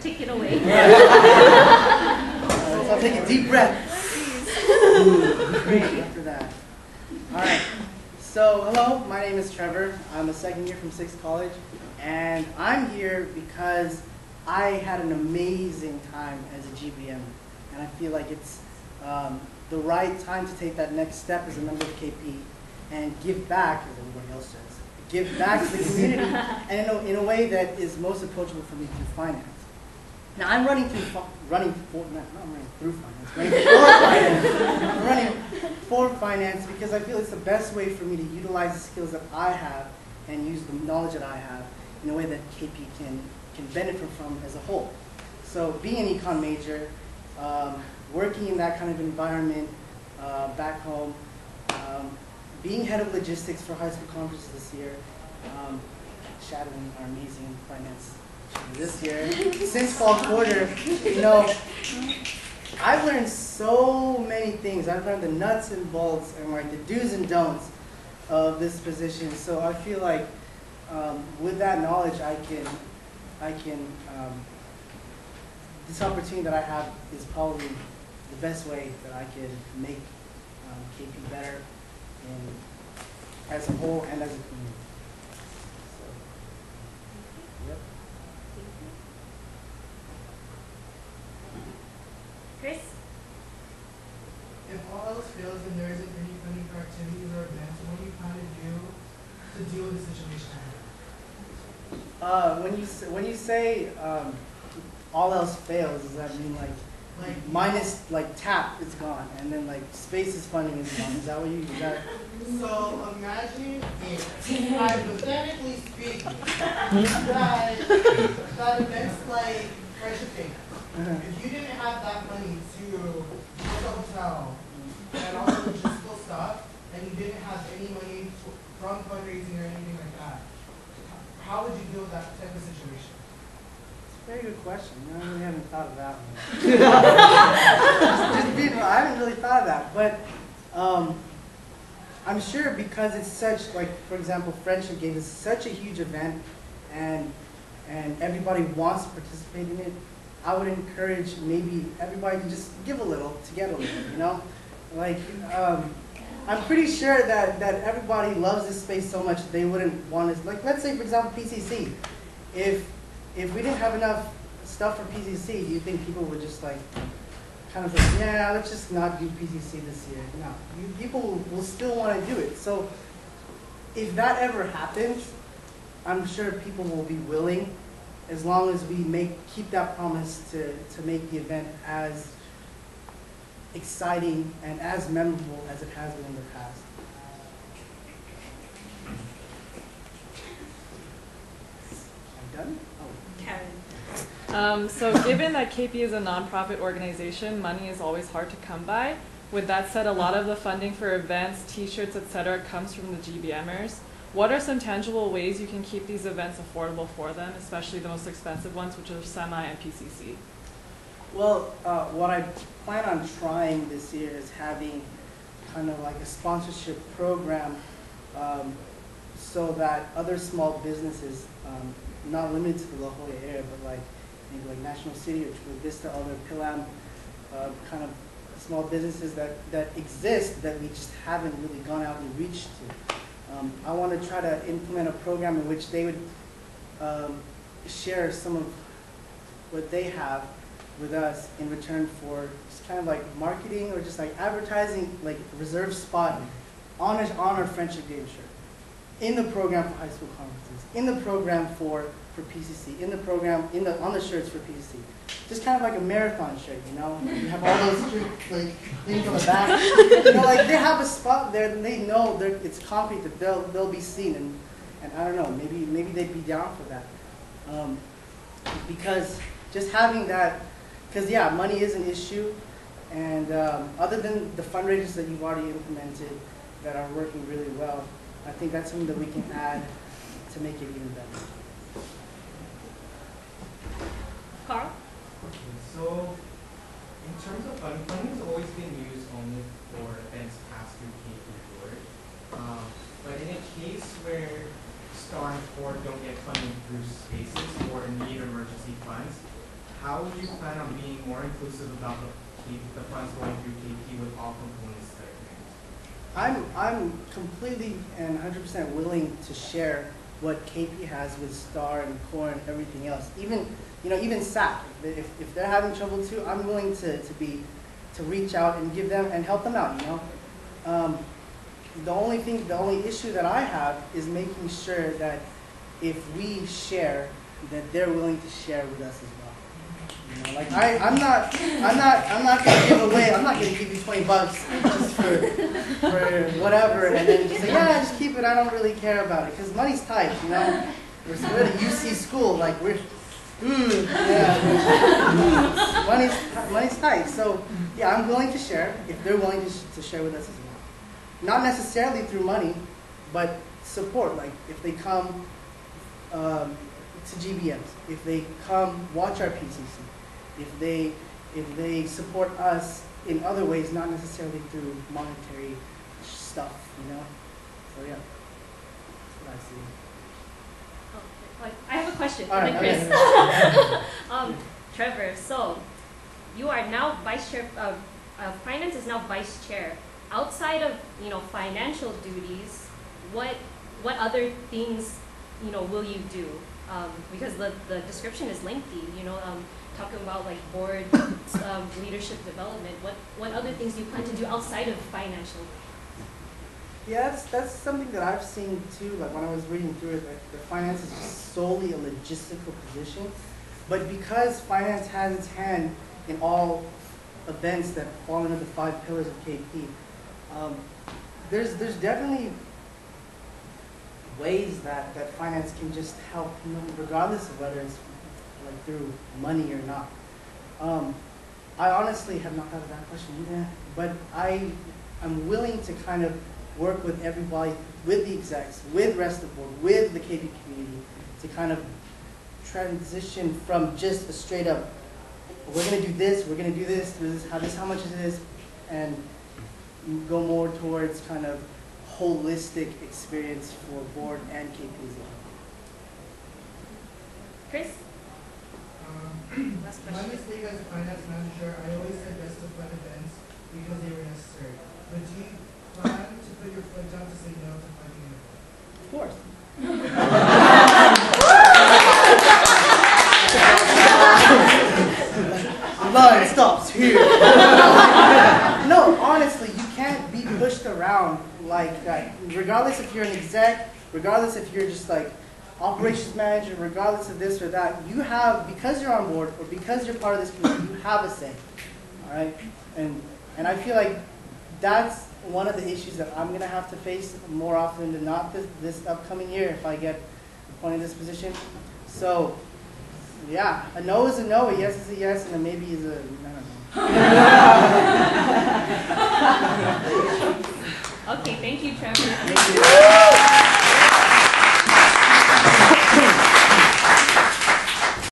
Take it away. So I'll take a deep breath. Great after that. All right. So hello, my name is Trevor. I'm a second year from 6th College, and I'm here because I had an amazing time as a GBM, and I feel like it's the right time to take that next step as a member of KP and give back, as everybody else says, give back to the community, and in a way that is most approachable for me through finance. Now I'm running for finance because I feel it's the best way for me to utilize the skills that I have and use the knowledge that I have in a way that KP can benefit from as a whole. So being an econ major, working in that kind of environment back home, being head of logistics for high school conferences this year, shadowing our amazing finance this year, since fall quarter, you know, I've learned so many things. I've learned the nuts and bolts and like the do's and don'ts of this position. So I feel like with that knowledge, this opportunity that I have is probably the best way that I can make KP better as a whole and as a community. So, yep. Chris? If all else fails and there isn't any funding for activities or events, what do you plan to do to deal with the situation? When you say all else fails, does that mean like minus like tap is gone and then like spaces funding is gone? Is that what you got? So imagine if, hypothetically speaking, that events like Friendship Day, if you didn't have that money to book a hotel and all the logistical stuff, and you didn't have any money from fundraising or anything like that, how would you deal with that type of situation? It's a very good question. I really haven't thought of that one. I haven't really thought of that, but I'm sure because it's such, like for example, Friendship Day is such a huge event, and everybody wants to participate in it. I would encourage maybe everybody to just give a little to get a little, you know? Like, I'm pretty sure that everybody loves this space so much they wouldn't want to, like let's say for example PCC. If we didn't have enough stuff for PCC, do you think people would just like, kind of like, yeah, let's just not do PCC this year? No, people will still want to do it. So if that ever happens, I'm sure people will be willing, as long as we keep that promise to make the event as exciting and as memorable as it has been in the past. I'm done? Oh. Karen. So given that KP is a nonprofit organization, money is always hard to come by. With that said, a lot of the funding for events, t-shirts, etc. comes from the GBMers. What are some tangible ways you can keep these events affordable for them, especially the most expensive ones, which are semi and PCC? Well, what I plan on trying this year is having kind of like a sponsorship program so that other small businesses, not limited to the La Jolla area, but like maybe like National City or Chula Vista, other Pilam kind of small businesses that exist that we just haven't really gone out and reached to. I want to try to implement a program in which they would share some of what they have with us in return for just kind of like marketing or just like advertising, like a reserved spot on our Friendship Day shirt, in the program for high school conferences, in the program for PCC, in the program on the shirts for PCC. Just kind of like a marathon shirt, you know. You have all those like things on the back. You know, like they have a spot there, and they know it's concrete that they'll be seen, and I don't know, maybe they'd be down for that, because just having that, because yeah, money is an issue, and other than the fundraisers that you've already implemented that are working really well, I think that's something that we can add to make it even better. Carl? So, in terms of funding has always been used only for events passed through KP Board. But in a case where STAR and CORE don't get funding through spaces or need emergency funds, how would you plan on being more inclusive about the funds going through KP with all components that are connected? I'm completely and 100% willing to share what KP has with Star and Core and everything else. Even even SAC. If they're having trouble too, I'm willing to reach out and give them and help them out. The only issue that I have is making sure that if we share, that they're willing to share with us as well. Like I'm not gonna give away. I'm not gonna give you $20 just for whatever, and then just say, yeah, just keep it. I don't really care about it because money's tight. We're at a UC school, like we're. Money's tight. So yeah, I'm willing to share if they're willing to share with us as well. Not necessarily through money, but support. Like if they come to GBMs, if they come watch our PCC, if they support us in other ways, not necessarily through monetary stuff. So yeah, that's what I see. I have a question for Alright, Chris. Trevor, so you are now vice chair. Finance is now vice chair. Outside of financial duties, what other things will you do? Because the description is lengthy. Talking about like board leadership development. What other things do you plan to do outside of financial? Yeah, that's something that I've seen too. Like when I was reading through it, like the finance is just solely a logistical position. But because finance has its hand in all events that fall under the 5 pillars of KP, there's definitely ways that finance can just help, regardless of whether it's like through money or not. I honestly have not thought of that question either, but I'm willing to kind of work with everybody, with the execs, with rest of the board, with the KP community, to kind of transition from just a straight up, we're going to do this, we're going to do this is how much it is, and go more towards kind of holistic experience for board and KP as well. Chris? Last My question. mistake as a finance manager, I always said best of fun events because they were necessary. But do you plan to put your foot down to say no to funding an event? Of course. Line stops here. No, honestly, you can't be pushed around like that. Regardless if you're an exec, regardless if you're just like operations manager, regardless of this or that, you have, because you're on board or because you're part of this community, you have a say. All right, and I feel like that's one of the issues that I'm gonna have to face more often than not this upcoming year if I get appointed in this position. So. Yeah, a no is a no, a yes is a yes, and a maybe is a no. Okay, thank you, Trevor. Thank you.